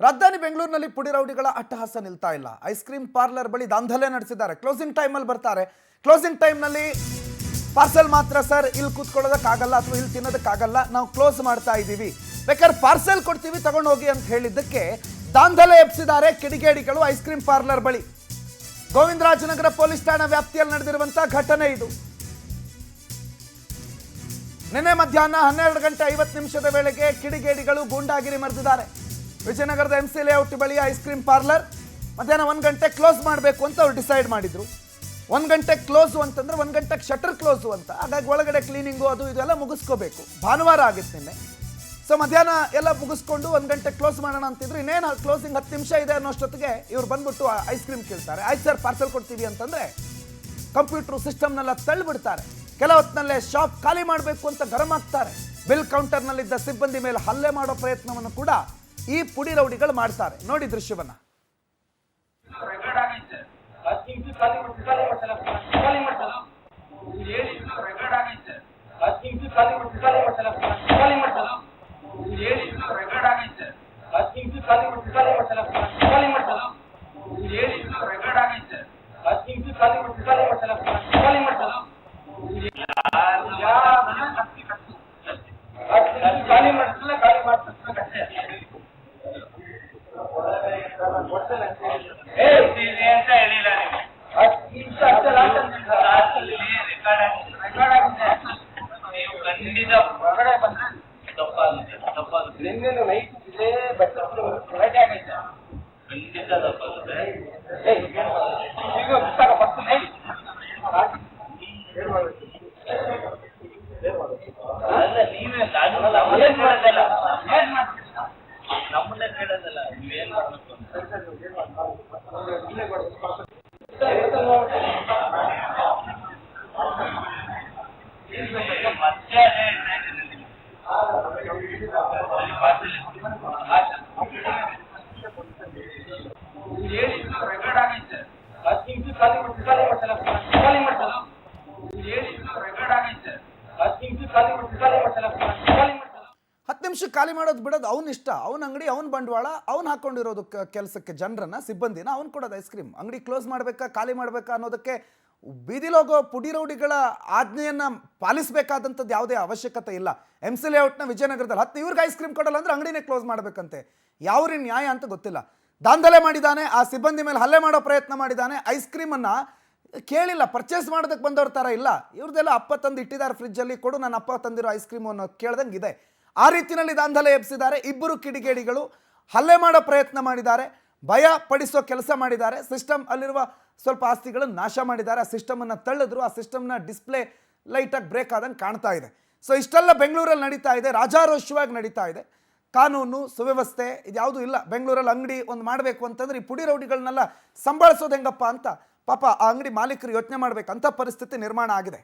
ರಾಜಧಾನಿ ಬೆಂಗಳೂರಿನಲ್ಲಿ ಪುಡಿ ರೌಡಿಗಳ ಅಟ್ಟಹಾಸ ನಿಲ್ತಾ ಇಲ್ಲ. ಐಸ್ ಕ್ರೀಮ್ ಪಾರ್ಲರ್ ಬಳಿ ದಾಂಧಲೆ ನಡೆಸಿದ್ದಾರೆ. ಕ್ಲೋಸಿಂಗ್ ಟೈಮ್ ಅಲ್ಲಿ ಬರ್ತಾರೆ. ಕ್ಲೋಸಿಂಗ್ ಟೈಮ್ ನಲ್ಲಿ ಪಾರ್ಸೆಲ್ ಮಾತ್ರ ಸರ್, ಇಲ್ಲಿ ಕೂತ್ಕೊಳ್ಳೋದಕ್ಕಾಗಲ್ಲ ಅಥವಾ ಇಲ್ಲಿ ತಿನ್ನೋದಕ್ಕಾಗಲ್ಲ, ನಾವು ಕ್ಲೋಸ್ ಮಾಡ್ತಾ ಇದ್ದೀವಿ, ಬೇಕಾದ್ರೆ ಪಾರ್ಸೆಲ್ ಕೊಡ್ತೀವಿ ತಗೊಂಡು ಹೋಗಿ ಅಂತ ಹೇಳಿದ್ದಕ್ಕೆ ದಾಂಧಲೆ ಎಬ್ಸಿದ್ದಾರೆ ಕಿಡಿಗೇಡಿಗಳು ಐಸ್ ಕ್ರೀಮ್ ಪಾರ್ಲರ್ ಬಳಿ. ಗೋವಿಂದರಾಜನಗರ ಪೊಲೀಸ್ ಠಾಣಾ ವ್ಯಾಪ್ತಿಯಲ್ಲಿ ನಡೆದಿರುವಂತಹ ಘಟನೆ ಇದು. ನಿನ್ನೆ ಮಧ್ಯಾಹ್ನ 12:50 ವೇಳೆಗೆ ಕಿಡಿಗೇಡಿಗಳು ಗೂಂಡಾಗಿರಿ ಮೆರೆದಿದ್ದಾರೆ. ವಿಜಯನಗರದ MC ಲೇಔಟ್ ಬಳಿ ಐಸ್ ಕ್ರೀಮ್ ಪಾರ್ಲರ್ ಮಧ್ಯಾಹ್ನ 1 ಗಂಟೆ ಕ್ಲೋಸ್ ಮಾಡಬೇಕು ಅಂತ ಅವ್ರು ಡಿಸೈಡ್ ಮಾಡಿದ್ರು. 1 ಗಂಟೆ ಕ್ಲೋಸು ಅಂತಂದ್ರೆ 1 ಗಂಟೆಗೆ ಶಟರ್ ಕ್ಲೋಸು ಅಂತ. ಹಾಗಾಗಿ ಒಳಗಡೆ ಕ್ಲೀನಿಂಗು ಅದು ಇದೆಲ್ಲ ಮುಗಿಸ್ಕೋಬೇಕು. ಭಾನುವಾರ ಆಗಿತ್ತು ನಿನ್ನೆ. ಸೊ ಮಧ್ಯಾಹ್ನ ಎಲ್ಲ ಮುಗಿಸ್ಕೊಂಡು 1 ಗಂಟೆ ಕ್ಲೋಸ್ ಮಾಡೋಣ ಅಂತಿದ್ರು. ಇನ್ನೇನು ಕ್ಲೋಸಿಂಗ್ 10 ನಿಮಿಷ ಇದೆ ಅನ್ನೋಷ್ಟೊತ್ತಿಗೆ ಇವ್ರು ಬಂದ್ಬಿಟ್ಟು ಐಸ್ ಕ್ರೀಮ್ ಕೇಳ್ತಾರೆ. ಆಯ್ತು ಸರ್ ಪಾರ್ಸೆಲ್ ಕೊಡ್ತೀವಿ ಅಂತಂದ್ರೆ ಕಂಪ್ಯೂಟರ್ ಸಿಸ್ಟಮ್ನೆಲ್ಲ ತಳ್ಳಿಬಿಡ್ತಾರೆ. ಕೆಲ ಹೊತ್ತಿನಲ್ಲೇ ಶಾಪ್ ಖಾಲಿ ಮಾಡಬೇಕು ಅಂತ ಗರಂ ಆಗ್ತಾರೆ. ಬಿಲ್ ಕೌಂಟರ್ನಲ್ಲಿದ್ದ ಸಿಬ್ಬಂದಿ ಮೇಲೆ ಹಲ್ಲೆ ಮಾಡೋ ಪ್ರಯತ್ನವನ್ನು ಕೂಡ ಈ ಪುಡಿ ರೌಡಿಗಳು ಮಾಡ್ತಾರೆ. ನೋಡಿ ದೃಶ್ಯವನ್ನ. ಖಾಲಿ ಮಾಡೋದು ಬಿಡೋದು ಅವನ ಇಷ್ಟ. ಅವನ ಅಂಗಡಿ, ಅವನ ಬಂಡವಾಳ, ಅವ್ನು ಹಾಕೊಂಡಿರೋದು ಕೆಲಸಕ್ಕೆ ಜನರನ್ನ, ಸಿಬ್ಬಂದಿನ ಅವ್ನು ಕೊಡೋದು. ಐಸ್ ಕ್ರೀಮ್ ಅಂಗಡಿ ಕ್ಲೋಸ್ ಮಾಡಬೇಕಾ ಖಾಲಿ ಮಾಡಬೇಕಾ ಅನ್ನೋದಕ್ಕೆ ಬೀದಿಲೋಗೋ ಪುಡಿ ರೌಡಿಗಳ ಆಜ್ಞೆಯನ್ನು ಪಾಲಿಸಬೇಕಾದಂಥದ್ದು ಯಾವುದೇ ಅವಶ್ಯಕತೆ ಇಲ್ಲ. MC ಲೇಔಟ್ನ ವಿಜಯನಗರದಲ್ಲಿ 10 ಇವ್ರಿಗೆ ಐಸ್ ಕ್ರೀಮ್ ಕೊಡಲ್ಲ ಅಂದ್ರೆ ಅಂಗಡಿನೇ ಕ್ಲೋಸ್ ಮಾಡಬೇಕಂತೆ. ಯಾವ್ರಿ ನ್ಯಾಯ ಅಂತ ಗೊತ್ತಿಲ್ಲ. ದಾಂಧಲೆ ಮಾಡಿದ್ದಾನೆ, ಆ ಸಿಬ್ಬಂದಿ ಮೇಲೆ ಹಲ್ಲೆ ಮಾಡೋ ಪ್ರಯತ್ನ ಮಾಡಿದ್ದಾನೆ. ಐಸ್ ಕ್ರೀಮನ್ನು ಕೇಳಿಲ್ಲ, ಪರ್ಚೇಸ್ ಮಾಡೋದಕ್ಕೆ ಬಂದವ್ರ ಥರ ಇಲ್ಲ. ಇವ್ರದ್ದೆಲ್ಲ ಅಪ್ಪ ತಂದು ಇಟ್ಟಿದ್ದಾರೆ ಫ್ರಿಜ್ಜಲ್ಲಿ, ಕೊಡು ನನ್ನ ಅಪ್ಪ ತಂದಿರೋ ಐಸ್ ಕ್ರೀಮು ಅನ್ನೋ ಕೇಳ್ದಂಗೆ ಇದೆ. ಆ ರೀತಿಯಲ್ಲಿ ದಾಂಧಲೆ ಎಬ್ಸಿದ್ದಾರೆ. ಇಬ್ಬರು ಕಿಡಿಗೇಡಿಗಳು ಹಲ್ಲೆ ಮಾಡೋ ಪ್ರಯತ್ನ ಮಾಡಿದ್ದಾರೆ, ಭಯ ಪಡಿಸೋ ಕೆಲಸ ಮಾಡಿದ್ದಾರೆ. ಸಿಸ್ಟಮ್ ಅಲ್ಲಿರುವ ಸ್ವಲ್ಪ ಆಸ್ತಿಗಳನ್ನು ನಾಶ ಮಾಡಿದ್ದಾರೆ. ಆ ಸಿಸ್ಟಮನ್ನು ತಳ್ಳಿದ್ರು. ಆ ಸಿಸ್ಟಮ್ನ ಡಿಸ್ಪ್ಲೇ ಲೈಟಾಗಿ ಬ್ರೇಕ್ ಆದಂಗೆ ಕಾಣ್ತಾ ಇದೆ. ಸೊ ಇಷ್ಟೆಲ್ಲ ಬೆಂಗಳೂರಲ್ಲಿ ನಡೀತಾ ಇದೆ, ರಾಜಾರೋಷವಾಗಿ ನಡೀತಾ ಇದೆ. ಕಾನೂನು ಸುವ್ಯವಸ್ಥೆ ಇದ್ಯಾವುದೂ ಇಲ್ಲ. ಬೆಂಗಳೂರಲ್ಲಿ ಅಂಗಡಿ ಒಂದು ಮಾಡಬೇಕು ಅಂತಂದ್ರೆ ಈ ಪುಡಿ ರೌಡಿಗಳನ್ನೆಲ್ಲ ಸಂಭಾಳಿಸೋದು ಹೆಂಗಪ್ಪ ಅಂತ ಪಾಪ ಆ ಅಂಗಡಿ ಮಾಲೀಕರು ಯೋಚನೆ ಮಾಡಬೇಕಂತ ಪರಿಸ್ಥಿತಿ ನಿರ್ಮಾಣ ಆಗಿದೆ.